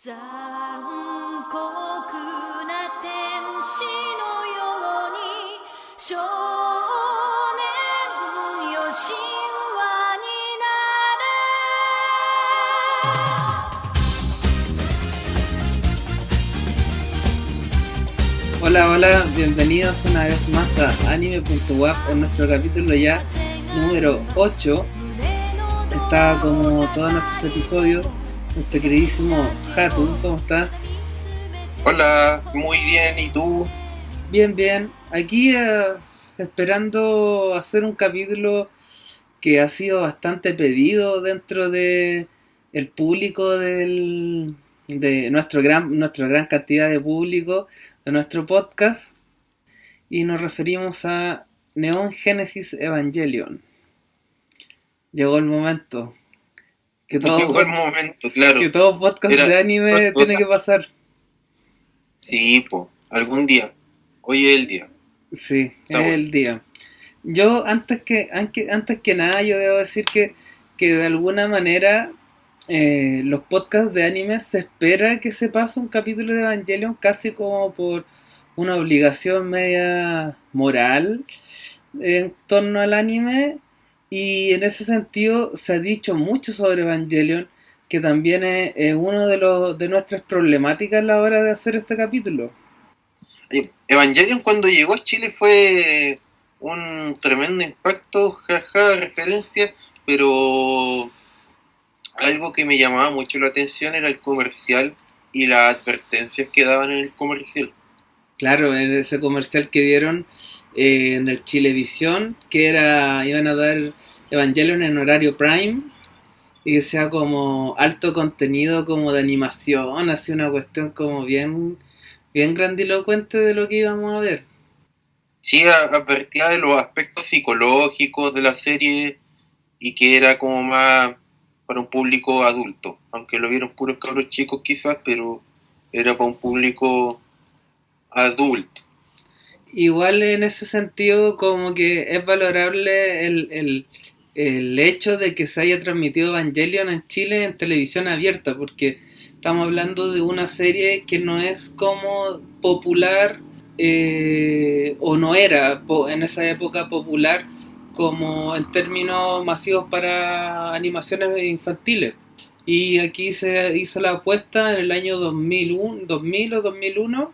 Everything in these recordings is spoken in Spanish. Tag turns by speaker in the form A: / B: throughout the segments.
A: 残酷な天使のように少年よ神話になれ。
B: Hola, hola, bienvenidos una vez más a Anime.wap en nuestro capítulo ya número 8. Está como todos nuestros episodios nuestro queridísimo Hatu. ¿Cómo estás?
C: Hola, muy bien, ¿y tú?
B: Bien, bien. Aquí esperando hacer un capítulo que ha sido bastante pedido dentro de el público de nuestra gran cantidad de público de nuestro podcast, y nos referimos a Neon Genesis Evangelion. Llegó el momento que
C: Llegó el momento, claro.
B: que todo podcast de anime tiene que pasar.
C: Sí, algún día. Hoy es el día.
B: Sí, está es bueno. El día. Yo antes que nada yo debo decir que de alguna manera los podcasts de anime se espera que se pase un capítulo de Evangelion casi como por una obligación media moral en torno al anime, y en ese sentido se ha dicho mucho sobre Evangelion, que también es uno de nuestras problemáticas a la hora de hacer este capítulo.
C: Evangelion cuando llegó a Chile fue un tremendo impacto, jaja, referencia, pero algo que me llamaba mucho la atención era el comercial y las advertencias que daban en el comercial.
B: Claro, en ese comercial que dieron en el Chilevisión, que iban a dar Evangelion en horario prime, y que sea como alto contenido como de animación, así una cuestión como bien grandilocuente de lo que íbamos a ver.
C: Sí, advertía de los aspectos psicológicos de la serie y que era como más para un público adulto, aunque lo vieron puros cabros chicos quizás, pero era para un público adulto.
B: Igual en ese sentido como que es valorable el hecho de que se haya transmitido Evangelion en Chile en televisión abierta, porque estamos hablando de una serie que no es como popular, o no era en esa época popular como en términos masivos para animaciones infantiles. Y aquí se hizo la apuesta en el año 2000 o 2001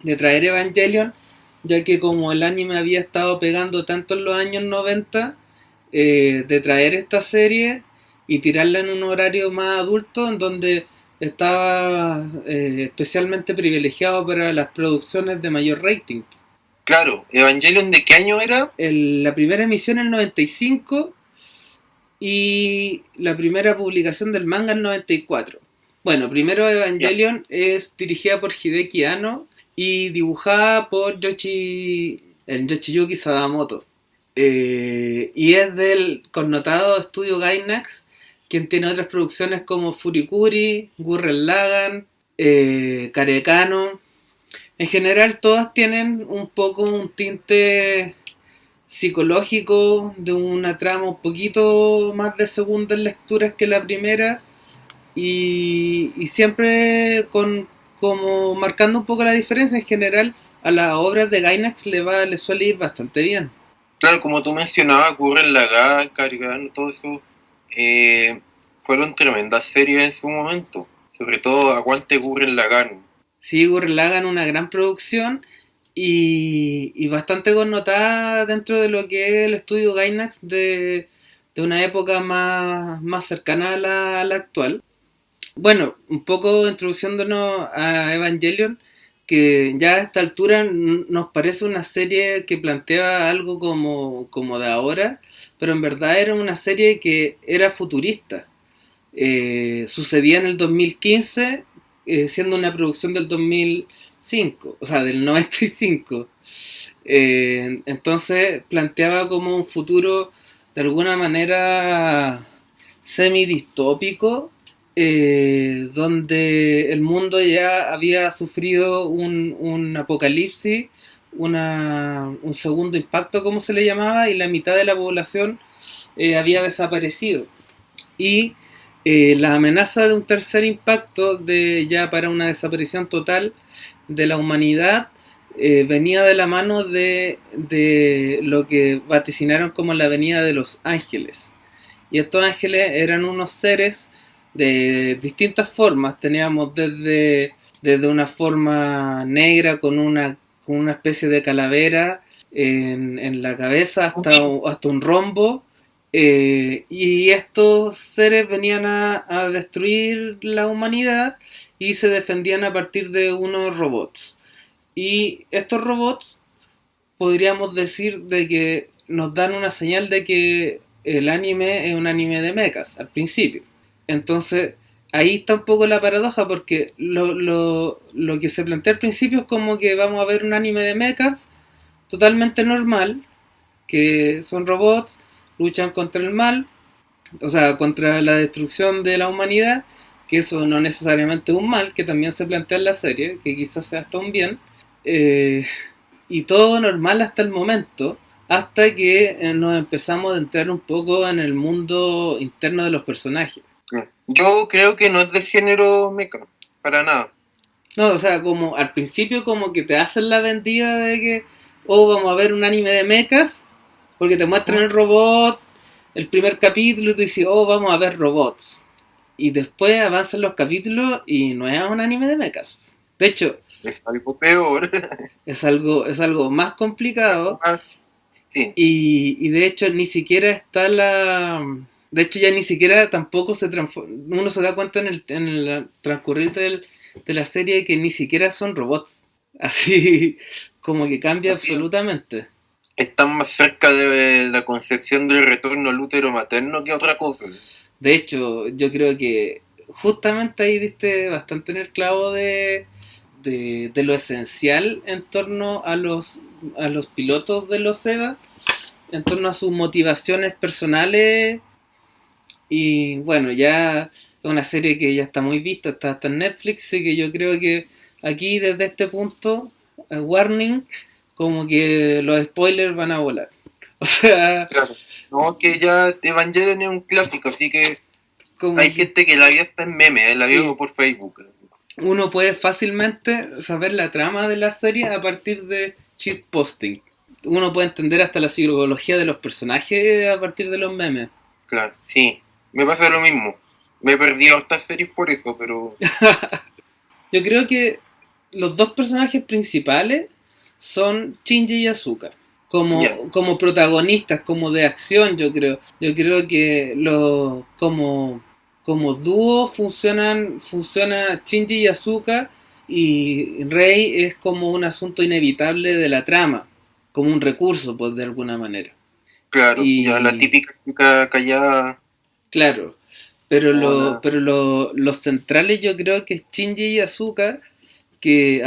B: de traer Evangelion, ya que como el anime había estado pegando tanto en los años 90, de traer esta serie y tirarla en un horario más adulto, en donde estaba especialmente privilegiado para las producciones de mayor rating.
C: Claro, ¿Evangelion de qué año era?
B: La primera emisión en el 95 y la primera publicación del manga en el 94. Bueno, primero Evangelion es dirigida por Hideki Anno y dibujada por Yoshiyuki Sadamoto. Y es del connotado estudio Gainax, quien tiene otras producciones como Furikuri, Gurren Lagann, Karekano. En general todas tienen un poco un tinte psicológico, de una trama un poquito más de segundas lecturas que la primera, y siempre como marcando un poco la diferencia. En general a las obras de Gainax le suele ir bastante bien.
C: Claro, como tú mencionabas, Gurren Lagann, Karekano, todo eso fueron tremendas series en su momento, sobre todo Aguante Gurren Lagann.
B: Sí, Gurren Lagann, una gran producción y bastante connotada dentro de lo que es el estudio Gainax de una época más cercana a la actual. Bueno, un poco introduciéndonos a Evangelion, que ya a esta altura nos parece una serie que plantea algo como de ahora, pero en verdad era una serie que era futurista. Sucedía en el 2015, siendo una producción del 2005, o sea, del 95. Entonces planteaba como un futuro de alguna manera semidistópico, donde el mundo ya había sufrido un apocalipsis, un segundo impacto como se le llamaba, y la mitad de la población había desaparecido. Y La amenaza de un tercer impacto ya para una desaparición total de la humanidad venía de la mano de lo que vaticinaron como la venida de los ángeles. Y estos ángeles eran unos seres de distintas formas. Teníamos desde una forma negra con una especie de calavera en la cabeza hasta un rombo. Y estos seres venían a destruir la humanidad y se defendían a partir de unos robots. Y estos robots podríamos decir de que nos dan una señal de que el anime es un anime de mechas al principio. Entonces ahí está un poco la paradoja, porque lo que se plantea al principio es como que vamos a ver un anime de mechas totalmente normal, que son robots, luchan contra el mal, o sea, contra la destrucción de la humanidad, que eso no necesariamente es un mal, que también se plantea en la serie, que quizás sea hasta un bien, y todo normal hasta el momento, hasta que nos empezamos a entrar un poco en el mundo interno de los personajes.
C: Yo creo que no es del género mecha, para nada.
B: No, o sea, como al principio como que te hacen la vendida de que, oh, vamos a ver un anime de mechas, porque te muestran el robot, el primer capítulo, y tú dices, oh, vamos a ver robots. Y después avanzan los capítulos y no es un anime de mechas. De hecho,
C: Es algo peor.
B: es algo más complicado.
C: Sí.
B: Y de hecho ni siquiera está de hecho ya ni siquiera tampoco uno se da cuenta en el transcurrir de la serie que ni siquiera son robots. Así como que cambia
C: Así
B: absolutamente.
C: Están más cerca de la concepción del retorno al útero materno que otra cosa.
B: De hecho, yo creo que justamente ahí diste bastante en el clavo de lo esencial en torno a los pilotos de los EVA, en torno a sus motivaciones personales. Y bueno, ya es una serie que ya está muy vista, está hasta en Netflix, así que yo creo que aquí desde este punto, warning, como que los spoilers van a volar. O sea,
C: Claro. No, que ya Evangelion es un clásico, así que
B: como
C: hay gente que la vio hasta en meme, la
B: Sí.
C: vio por Facebook.
B: Uno puede fácilmente saber la trama de la serie a partir de shitposting. Uno puede entender hasta la psicología de los personajes a partir de los memes.
C: Claro, sí. Me pasa lo mismo. Me he perdido estas series por eso, pero
B: Yo creo que los dos personajes principales son Shinji y Asuka.
C: Ya.
B: Como protagonistas, como de acción, yo creo. Yo creo que como dúo funciona Shinji y Asuka, y Rei es como un asunto inevitable de la trama, como un recurso, pues, de alguna manera.
C: Claro,
B: Y
C: ya la típica chica callada.
B: claro, pero
C: Hola.
B: los centrales yo creo que es Shinji y Asuka, que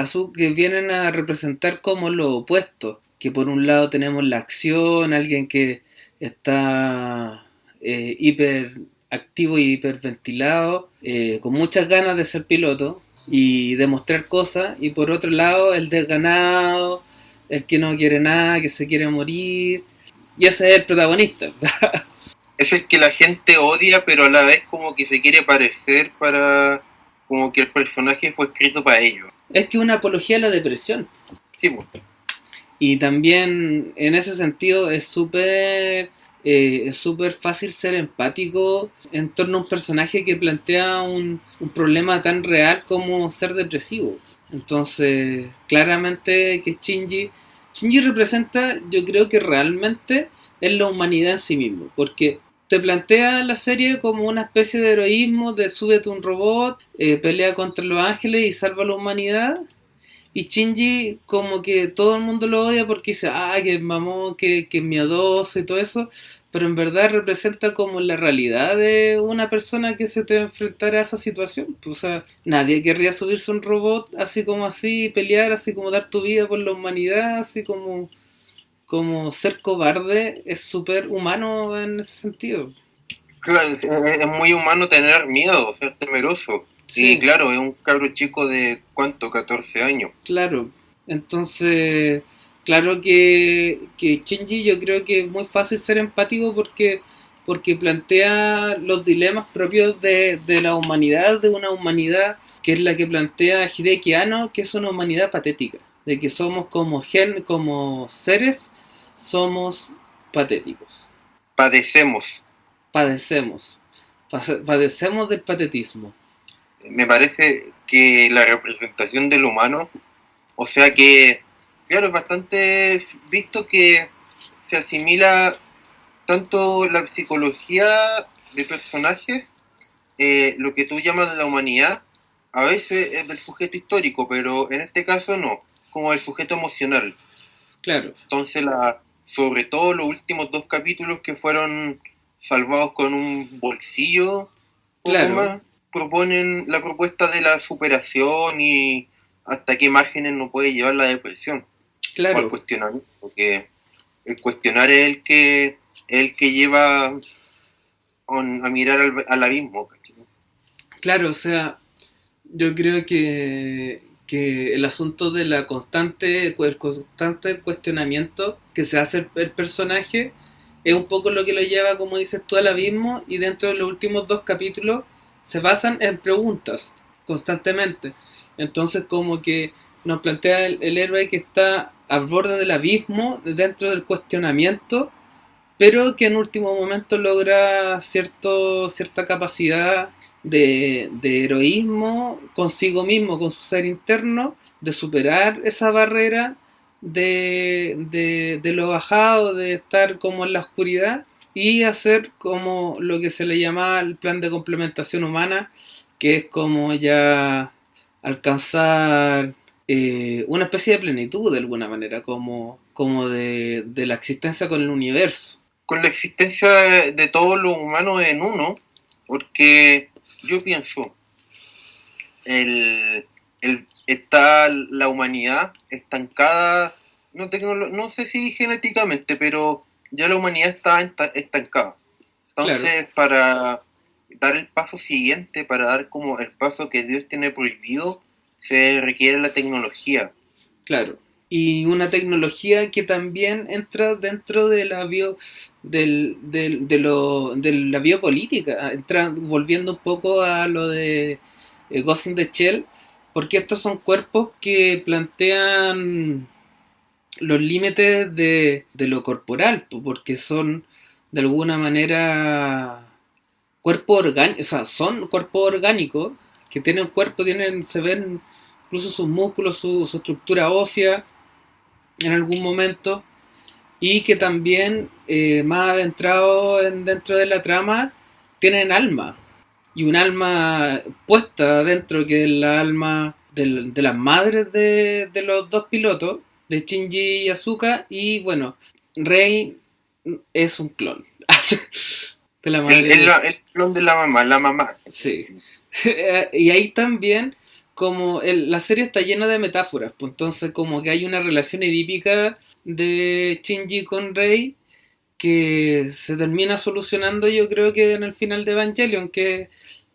B: vienen a representar como lo opuesto, que por un lado tenemos la acción, alguien que está hiper activo y hiperventilado, con muchas ganas de ser piloto y demostrar cosas, y por otro lado el desganado, el que no quiere nada, que se quiere morir, y ese es el protagonista.
C: Es el que la gente odia, pero a la vez como que se quiere parecer para... Como que el personaje fue escrito para ellos.
B: Es que es una apología a la depresión.
C: Sí, pues.
B: Y también en ese sentido es súper fácil ser empático en torno a un personaje que plantea un problema tan real como ser depresivo. Entonces, claramente que Shinji representa, yo creo que realmente es la humanidad en sí mismo, porque te plantea la serie como una especie de heroísmo de súbete un robot, pelea contra los ángeles y salva a la humanidad. Y Shinji como que todo el mundo lo odia porque dice, que mamón, que miedoso y todo eso, pero en verdad representa como la realidad de una persona que se te enfrentara a esa situación. O sea, nadie querría subirse a un robot así como así, y pelear, así como dar tu vida por la humanidad, así como ser cobarde es súper humano en ese sentido.
C: Claro, es muy humano tener miedo, ser temeroso.
B: Sí.
C: Y claro, es un cabro chico de, ¿cuánto? 14 años.
B: Claro, entonces, claro que Shinji yo creo que es muy fácil ser empático porque porque plantea los dilemas propios de la humanidad, de una humanidad que es la que plantea Hideki Anno, que es una humanidad patética, de que somos como seres, somos patéticos.
C: Padecemos.
B: Padecemos del patetismo.
C: Me parece que la representación del humano, o sea que, claro, es bastante visto que se asimila tanto la psicología de personajes, lo que tú llamas la humanidad, a veces es del sujeto histórico, pero en este caso no, como el sujeto emocional.
B: Claro.
C: Entonces, sobre todo los últimos 2 capítulos que fueron salvados con un bolsillo,
B: Claro.
C: más, proponen la propuesta de la superación y hasta qué márgenes no puede llevar la depresión.
B: Claro.
C: O el cuestionamiento, porque el cuestionar es el que lleva a mirar al abismo.
B: Claro, o sea, yo creo que el asunto de el constante cuestionamiento que se hace el personaje es un poco lo que lo lleva, como dices tú, al abismo, y dentro de los últimos 2 capítulos se basan en preguntas constantemente. Entonces como que nos plantea el héroe que está al borde del abismo, dentro del cuestionamiento, pero que en último momento logra cierta capacidad de heroísmo consigo mismo, con su ser interno, de superar esa barrera de lo bajado, de estar como en la oscuridad, y hacer como lo que se le llama el plan de complementación humana, que es como ya alcanzar una especie de plenitud de alguna manera, como de la existencia con el universo.
C: Con la existencia de todos los humanos en uno, porque yo pienso, está la humanidad estancada, no sé si genéticamente, pero ya la humanidad está estancada. Entonces, claro, para dar el paso siguiente, para dar como el paso que Dios tiene prohibido, se requiere la tecnología.
B: Claro, y una tecnología que también entra dentro de la de la biopolítica, volviendo un poco a lo de Ghost in the Shell, porque estos son cuerpos que plantean los límites de lo corporal, porque son de alguna manera cuerpos orgánicos, o sea, son cuerpos orgánicos que tienen cuerpo, se ven incluso sus músculos, su estructura ósea en algún momento, y que también más adentrado dentro de la trama tienen alma, y un alma puesta dentro, que es la alma de las madres de los 2 pilotos, de Shinji y Asuka. Y bueno, Rei es un clon de la madre.
C: El clon de la mamá.
B: Sí. Y ahí también, como la serie está llena de metáforas, pues entonces como que hay una relación edípica de Shinji con Rei que se termina solucionando, yo creo que en el final de Evangelion, que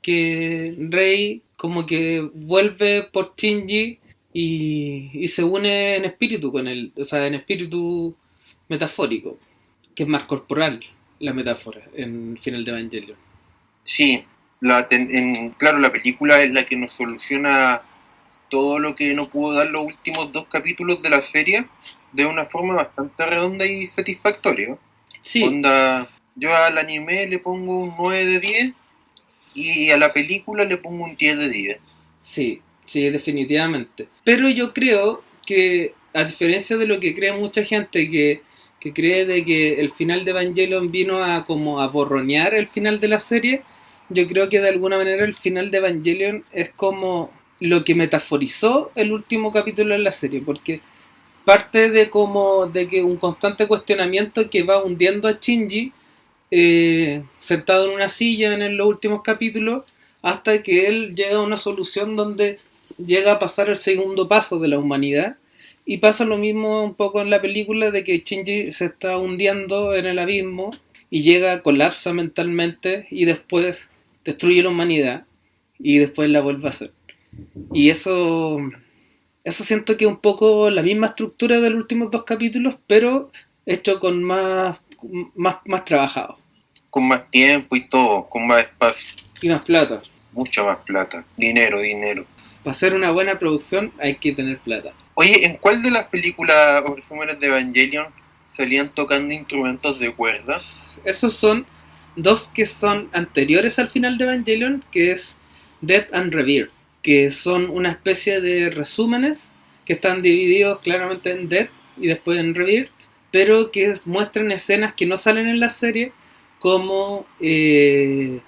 B: Rei como que vuelve por Shinji y se une en espíritu con él, o sea, en espíritu metafórico, que es más corporal la metáfora en el final de Evangelion.
C: Sí, claro, la película es la que nos soluciona todo lo que no pudo dar los últimos 2 capítulos de la serie de una forma bastante redonda y satisfactoria.
B: Sí.
C: Yo al anime le pongo un 9 de 10 y a la película le pongo un 10 de 10.
B: Sí, definitivamente. Pero yo creo que, a diferencia de lo que cree mucha gente, que cree de que el final de Evangelion vino a como a borronear el final de la serie, yo creo que de alguna manera el final de Evangelion es como lo que metaforizó el último capítulo de la serie, porque parte de que un constante cuestionamiento que va hundiendo a Shinji sentado en una silla en los últimos capítulos, hasta que él llega a una solución donde llega a pasar el segundo paso de la humanidad. Y pasa lo mismo un poco en la película, de que Shinji se está hundiendo en el abismo y colapsa mentalmente, y después destruye la humanidad y después la vuelve a hacer. Y eso siento que es un poco la misma estructura de los últimos 2 capítulos, pero hecho con más trabajado.
C: con más tiempo y todo, con más espacio,
B: Y más plata.
C: mucha más plata, dinero.
B: Para hacer una buena producción hay que tener plata.
C: Oye, ¿en cuál de las películas o resúmenes de Evangelion salían tocando instrumentos de cuerda?
B: Esos son dos que son anteriores al final de Evangelion, que es Death and Rebirth, que son una especie de resúmenes que están divididos claramente en Death y después en Rebirth, pero que muestran escenas que no salen en la serie, como que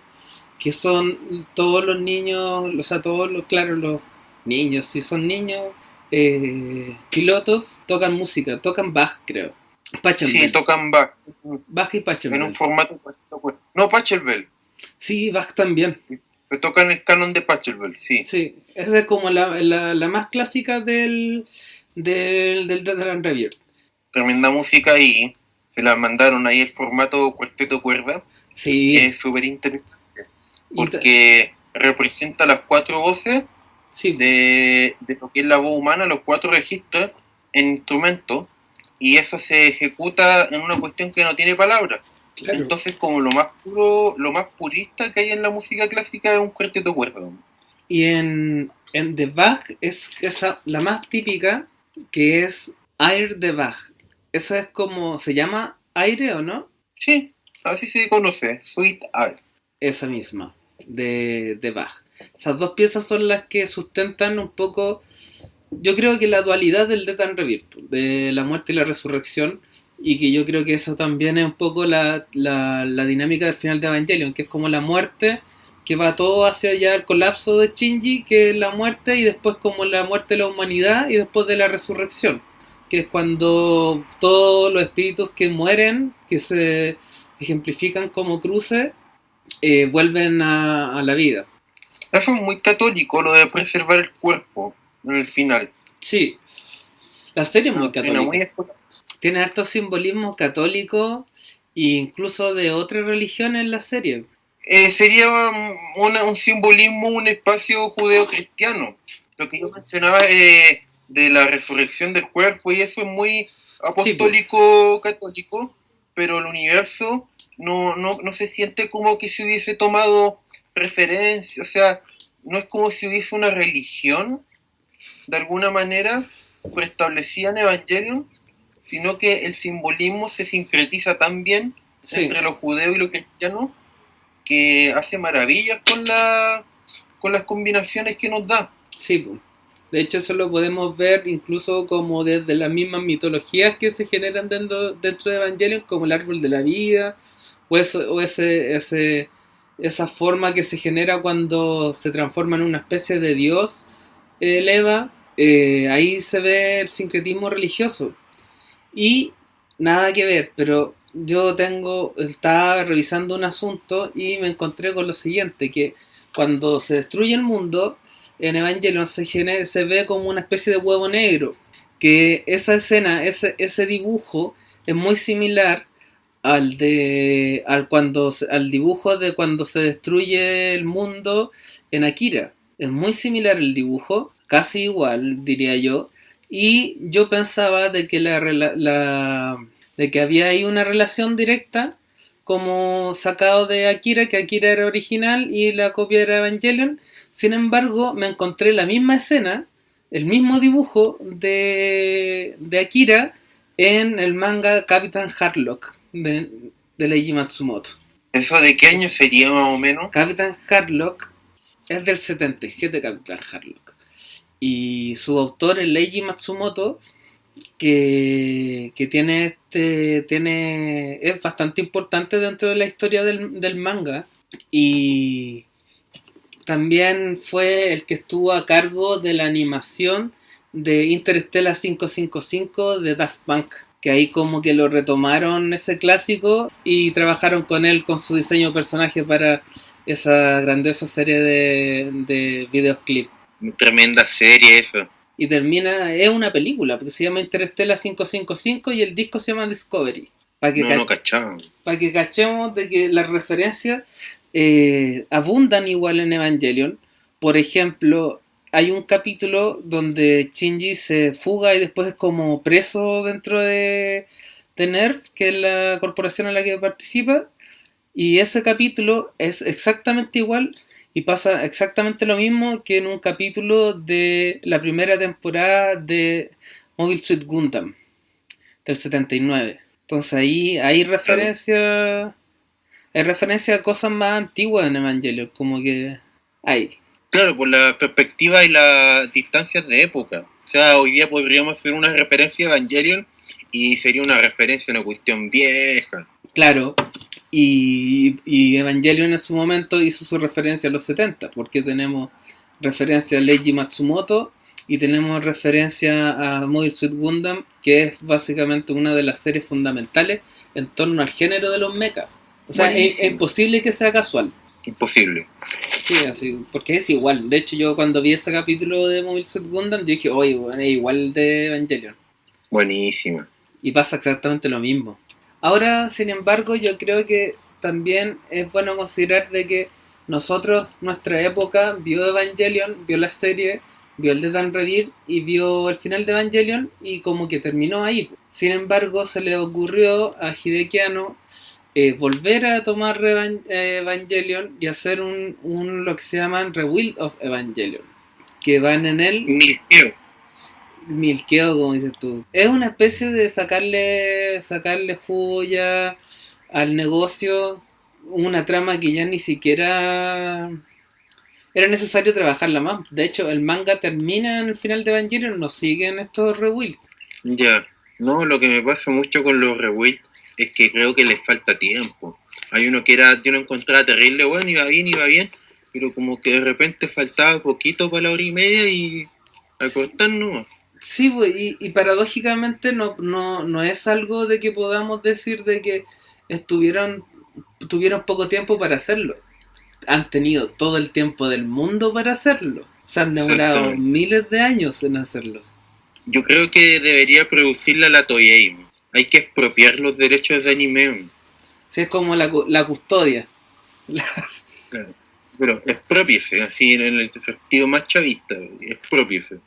B: son todos los niños, o sea, todos los, claro, los niños, si son niños, pilotos, tocan música, tocan Bach, creo.
C: Sí,
B: Pachelbel.
C: tocan Bach
B: Bach y
C: en
B: Pachelbel.
C: un formato... No, Pachelbel,
B: Sí, Bach también.
C: pero tocan el canon de Pachelbel, sí.
B: Sí, esa es como la más clásica del Death and Rebirth.
C: Tremenda música ahí, se la mandaron ahí el formato cuarteto cuerda,
B: Sí,
C: es súper interesante,
B: y
C: porque representa las 4 voces
B: sí,
C: de lo que es la voz humana, los 4 registros en instrumento, y eso se ejecuta en una cuestión que no tiene palabras.
B: claro.
C: Entonces, como lo más puro, lo más purista que hay en la música clásica es un cuarteto cuerda.
B: Y en The Bach es esa, la más típica, que es Air de Bach. Esa es como, ¿se llama aire o no?
C: Sí, así se conoce, Sweet Eye.
B: Esa misma, de Bach. Esas dos piezas son las que sustentan un poco, yo creo que la dualidad del Death and Rebirth, de la muerte y la resurrección, y que yo creo que eso también es un poco la dinámica del final de Evangelion, que es como la muerte, que va todo hacia allá el colapso de Shinji, que es la muerte, y después como la muerte de la humanidad, y después de la resurrección, que es cuando todos los espíritus que mueren, que se ejemplifican como cruces, vuelven a la vida.
C: Eso es muy católico, lo de preservar el cuerpo en el final.
B: Sí, la serie es muy
C: Suena muy
B: católica. Tiene harto simbolismo católico e incluso de otras religiones en la serie.
C: Sería un simbolismo, un espacio judeo-cristiano. Lo que yo mencionaba de la resurrección del cuerpo y eso es muy apostólico católico, pero el universo no se siente como que se hubiese tomado referencia, o sea, no es como si hubiese una religión de alguna manera preestablecida en Evangelion, sino que el simbolismo se sincretiza tan bien entre los judeos y los cristianos que hace maravillas con las combinaciones que nos da.
B: Sí, de hecho eso lo podemos ver incluso como desde las mismas mitologías que se generan dentro de Evangelion, como el árbol de la vida, o esa forma que se genera cuando se transforma en una especie de dios, Eva, ahí se ve el sincretismo religioso. Y nada que ver, pero yo estaba revisando un asunto y me encontré con lo siguiente, que cuando se destruye el mundo, en Evangelion se ve como una especie de huevo negro, que esa escena, ese dibujo es muy similar al dibujo de cuando se destruye el mundo en Akira. Es muy similar el dibujo, casi igual diría yo, y yo pensaba de que de que había ahí una relación directa como sacado de Akira, que Akira era original y la copia era Evangelion. Sin embargo, me encontré la misma escena, el mismo dibujo de Akira en el manga Captain Harlock de Leiji Matsumoto.
C: ¿Eso de qué año sería más o menos?
B: Captain Harlock es del 77, Captain Harlock. Y su autor es Leiji Matsumoto, que es bastante importante dentro de la historia del manga. Y también fue el que estuvo a cargo de la animación de Interstellar 555 de Daft Punk, que ahí como que lo retomaron ese clásico y trabajaron con él con su diseño de personaje para esa grandiosa serie de videoclip.
C: Tremenda serie eso.
B: Y es una película, porque se llama Interstellar 555 y el disco se llama Discovery. Para que cachemos de que las referencias abundan igual en Evangelion. Por ejemplo, hay un capítulo donde Shinji se fuga y después es como preso dentro de NERV, que es la corporación en la que participa, Y ese capítulo es exactamente igual y pasa exactamente lo mismo que en un capítulo de la primera temporada de Mobile Suit Gundam del 79. Entonces ahí
C: Claro.
B: hay referencia a cosas más antiguas en Evangelion, como que hay.
C: Claro, por la perspectiva y las distancias de época. O sea, hoy día podríamos hacer una referencia a Evangelion y sería una referencia a una cuestión vieja.
B: Claro, y Evangelion en su momento hizo su referencia a los 70, porque tenemos referencia a Leiji Matsumoto y tenemos referencia a Mobile Suit Gundam, que es básicamente una de las series fundamentales en torno al género de los mechas. O sea, es
C: Buenísimo.
B: imposible que sea casual.
C: Imposible.
B: Sí, así, porque es igual. De hecho, yo cuando vi ese capítulo de Mobile Suit Gundam, yo dije, oye, bueno, es igual de Evangelion.
C: Buenísima.
B: Y pasa exactamente lo mismo. Ahora, sin embargo, yo creo que también es bueno considerar de que nosotros, nuestra época, vio Evangelion, vio la serie, vio el de Dan Reveal y vio el final de Evangelion y como que terminó ahí. Sin embargo, se le ocurrió a Hideaki Anno volver a tomar Evangelion y hacer lo que se llaman Rebuild of Evangelion, que van en él
C: Milqueo.
B: milqueo, como dices tú. Es una especie de sacarle jugo ya al negocio, una trama que ya ni siquiera era necesario trabajarla más. De hecho, el manga termina en el final de Evangelion, no siguen estos rebuilds.
C: Ya. No, lo que me pasa mucho con los rebuilds es que creo que les falta tiempo. Hay uno que yo lo encontraba terrible, bueno, iba bien, pero como que de repente faltaba poquito para la hora y media y a cortar nomás.
B: Sí, pues, y paradójicamente no es algo de que podamos decir de que estuvieron tuvieron poco tiempo para hacerlo. Han tenido todo el tiempo del mundo para hacerlo. Se han demorado
C: Exactamente.
B: miles de años en hacerlo.
C: Yo creo que debería producirla la Toei. Hay que expropiar los derechos de anime.
B: Sí, es como la custodia.
C: Claro. Pero expropiese, así en el sentido más chavista, expropiese.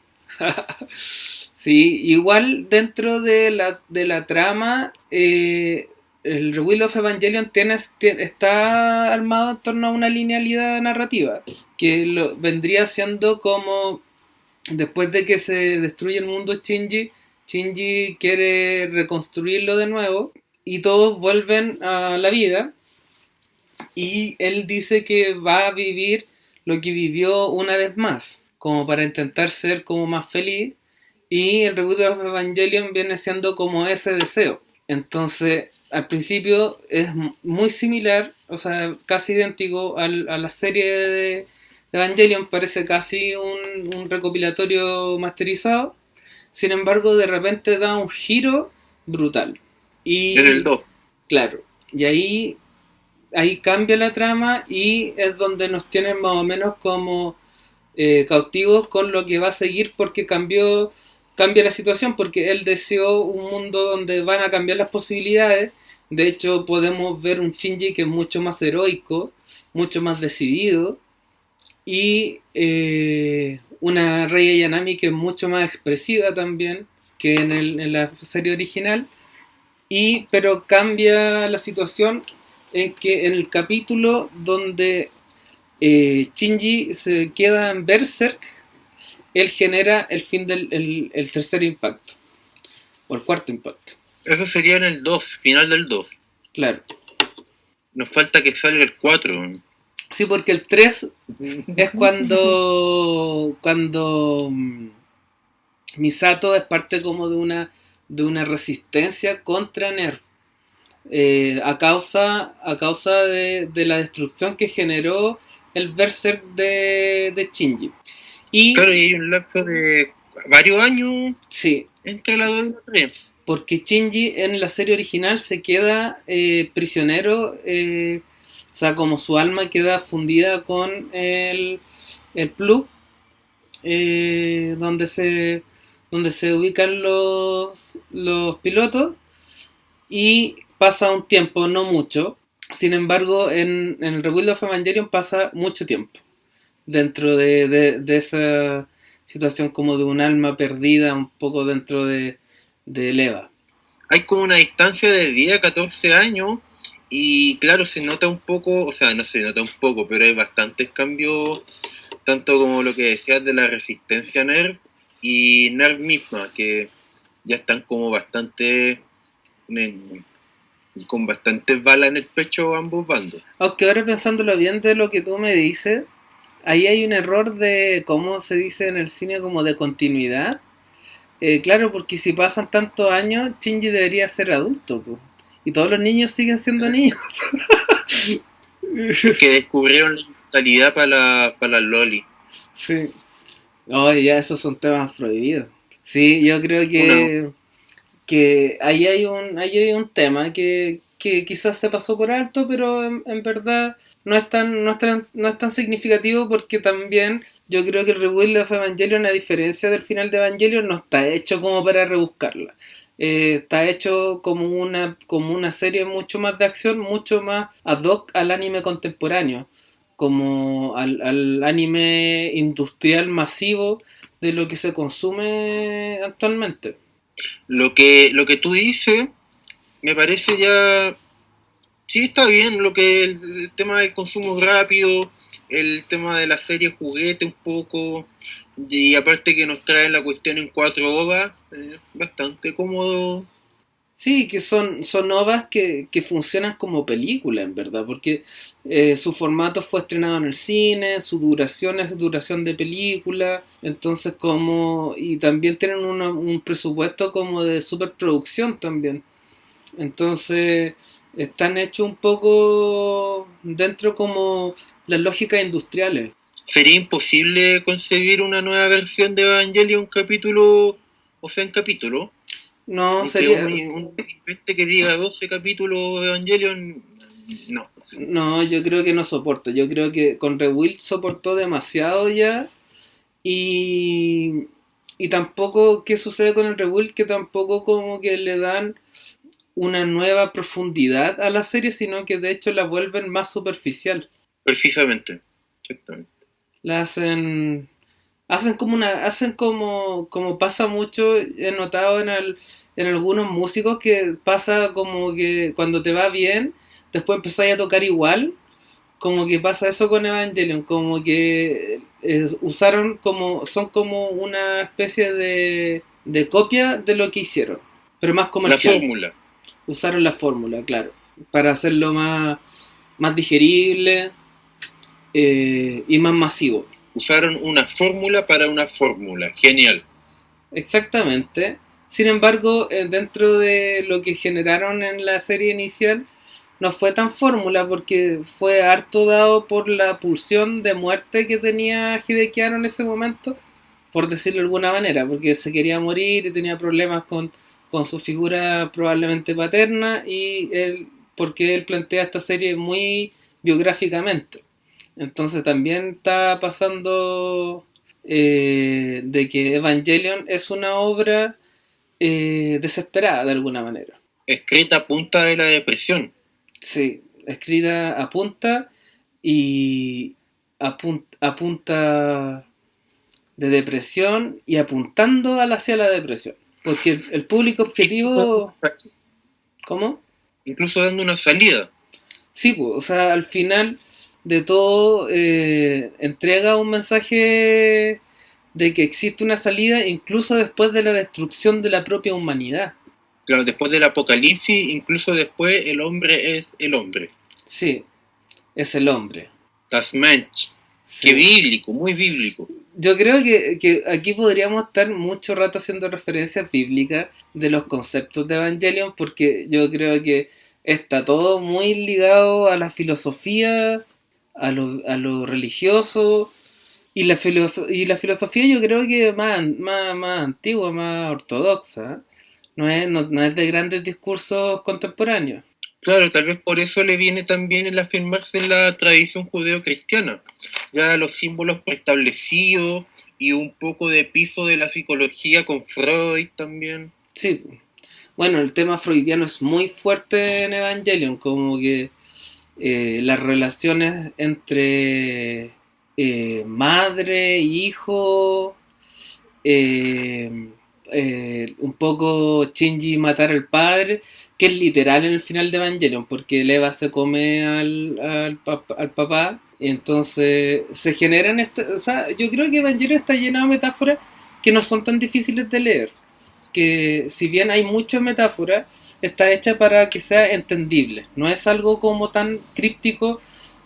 B: Sí, igual dentro de la trama, el Rebuild of Evangelion está armado en torno a una linealidad narrativa, que vendría siendo como después de que se destruye el mundo Shinji, Shinji quiere reconstruirlo de nuevo y todos vuelven a la vida y él dice que va a vivir lo que vivió una vez más, como para intentar ser como más feliz y el reboot of Evangelion viene siendo como ese deseo. Entonces, al principio es muy similar, o sea, casi idéntico a la serie de Evangelion, parece casi un recopilatorio masterizado. Sin embargo, de repente da un giro brutal.
C: En el
B: Y
C: 2.
B: claro, y ahí cambia la trama y es donde nos tienen más o menos como cautivos con lo que va a seguir porque cambia la situación, porque él deseó un mundo donde van a cambiar las posibilidades. De hecho, podemos ver un Shinji que es mucho más heroico, mucho más decidido, y una Rei Ayanami que es mucho más expresiva también que en la serie original. Pero cambia la situación en que en el capítulo donde Shinji se queda en Berserk, él genera el fin del tercer impacto, o el cuarto impacto.
C: Eso sería en el 2, final del 2.
B: Claro.
C: Nos falta que salga el 4.
B: Sí, porque el 3 es cuando Misato es parte como de una resistencia contra Nerf. A causa de la destrucción que generó el Berserk de Shinji. Y
C: Claro, y hay un lapso de varios años
B: sí,
C: entre la 2 y la 3.
B: porque Shinji en la serie original se queda prisionero, o sea, como su alma queda fundida con el plug, donde se ubican los pilotos, y pasa un tiempo, no mucho. Sin embargo, en el Rebuild of Evangelion pasa mucho tiempo dentro de esa situación como de un alma perdida un poco dentro de Eva.
C: Hay como una distancia de 10 a 14 años Y claro, se nota un poco, o sea, no se nota un poco, pero hay bastantes cambios, tanto como lo que decías de la resistencia NERV y NERV misma, que ya están como bastante, con bastantes balas en el pecho ambos bandos.
B: Aunque ahora pensándolo bien de lo que tú me dices, ahí hay un error de, ¿cómo se dice en el cine? Como de continuidad. Claro, porque si pasan tantos años, Shinji debería ser adulto, po. Y todos los niños siguen siendo niños.
C: Que descubrieron la inmortalidad para la Loli.
B: Sí. Oye, ya esos son temas prohibidos. Sí, yo creo
C: Una,
B: que ahí hay un tema que quizás se pasó por alto, pero en verdad no es tan significativo porque también yo creo que el rebuild of Evangelion, a diferencia del final de Evangelion, no está hecho como para rebuscarla. Está hecho como una serie mucho más de acción, mucho más ad hoc al anime contemporáneo, como al anime industrial masivo de lo que se consume actualmente.
C: lo que tú dices, me parece ya. Sí, está bien el tema del consumo rápido, el tema de la serie juguete un poco, y aparte que nos trae la cuestión en 4 ovas, bastante cómodo.
B: Sí, que son ovas que funcionan como película, en verdad, porque su formato fue estrenado en el cine, su duración es duración de película, entonces y también tienen un presupuesto como de superproducción también. Entonces, están hechos un poco dentro como las lógicas industriales.
C: Sería imposible concebir una nueva versión de Evangelion capítulo, o sea, en capítulo.
B: No,
C: Aunque
B: sería,
C: un invente que diga 12 capítulos de Evangelion, no.
B: no, yo creo que no soporta. Yo creo que con Rebuild soportó demasiado ya. Y, y tampoco, ¿qué sucede con el Rebuild? Que tampoco como que le dan una nueva profundidad a la serie, sino que de hecho la vuelven más superficial.
C: Precisamente. Exactamente.
B: La hacen como pasa mucho, he notado en algunos músicos que pasa como que cuando te va bien, después empezáis a tocar igual, como que pasa eso con Evangelion, como que son como una especie de copia de lo que hicieron, pero más
C: La
B: comercial.
C: fórmula.
B: Usaron la fórmula, claro, para hacerlo más digerible y más masivo.
C: Usaron una fórmula para una fórmula. Genial.
B: Exactamente. Sin embargo, dentro de lo que generaron en la serie inicial, no fue tan fórmula porque fue harto dado por la pulsión de muerte que tenía Hideaki Anno en ese momento, por decirlo de alguna manera, porque se quería morir y tenía problemas con su figura probablemente paterna porque él plantea esta serie muy biográficamente. Entonces también está pasando de que Evangelion es una obra desesperada de alguna manera.
C: Escrita a punta de la depresión.
B: Sí, escrita a punta y a punta de depresión y apuntando hacia la depresión. Porque el público objetivo... ¿Cómo?
C: Incluso dando una salida.
B: Sí, pues, o sea, al final de todo entrega un mensaje de que existe una salida incluso después de la destrucción de la propia humanidad.
C: Claro, después del apocalipsis, incluso después el hombre es el hombre.
B: Sí, es el hombre.
C: Das Mensch.
B: Sí.
C: Qué bíblico, muy bíblico.
B: Yo creo que aquí podríamos estar mucho rato haciendo referencias bíblicas de los conceptos de Evangelion, porque yo creo que está todo muy ligado a la filosofía, a lo religioso, y la filosofía yo creo que es más antigua, más ortodoxa, no es de grandes discursos contemporáneos.
C: Claro, tal vez por eso le viene también el afirmarse en la tradición judeo-cristiana. Ya los símbolos preestablecidos y un poco de piso de la psicología con Freud también.
B: Sí, bueno, el tema freudiano es muy fuerte en Evangelion, como que las relaciones entre madre, hijo, eh, un poco Shinji matar al padre, que es literal en el final de Evangelion, porque el Eva se come al papá, y entonces se generan, o sea, yo creo que Evangelion está lleno de metáforas que no son tan difíciles de leer, que si bien hay muchas metáforas, está hecha para que sea entendible, no es algo como tan críptico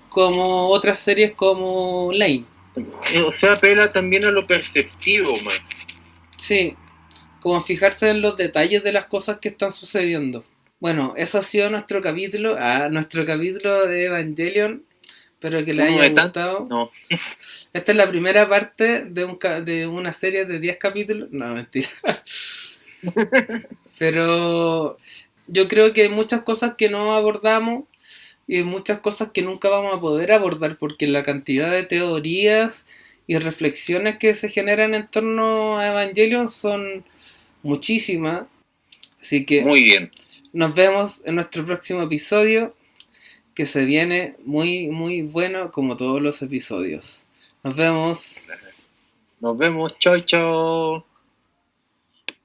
B: como otras series como Lane.
C: O sea, apela también a lo perceptivo, man.
B: Sí, como fijarse en los detalles de las cosas que están sucediendo. Bueno, eso ha sido nuestro capítulo de Evangelion. Espero que les haya gustado.
C: No.
B: Esta es la primera parte de una serie de 10 capítulos. No, mentira. Pero yo creo que hay muchas cosas que no abordamos y muchas cosas que nunca vamos a poder abordar porque la cantidad de teorías y reflexiones que se generan en torno a Evangelion son muchísimas. Así que
C: muy bien.
B: Nos vemos en nuestro próximo episodio, que se viene muy, muy bueno como todos los episodios. Nos vemos.
C: Nos vemos. Chau, chau.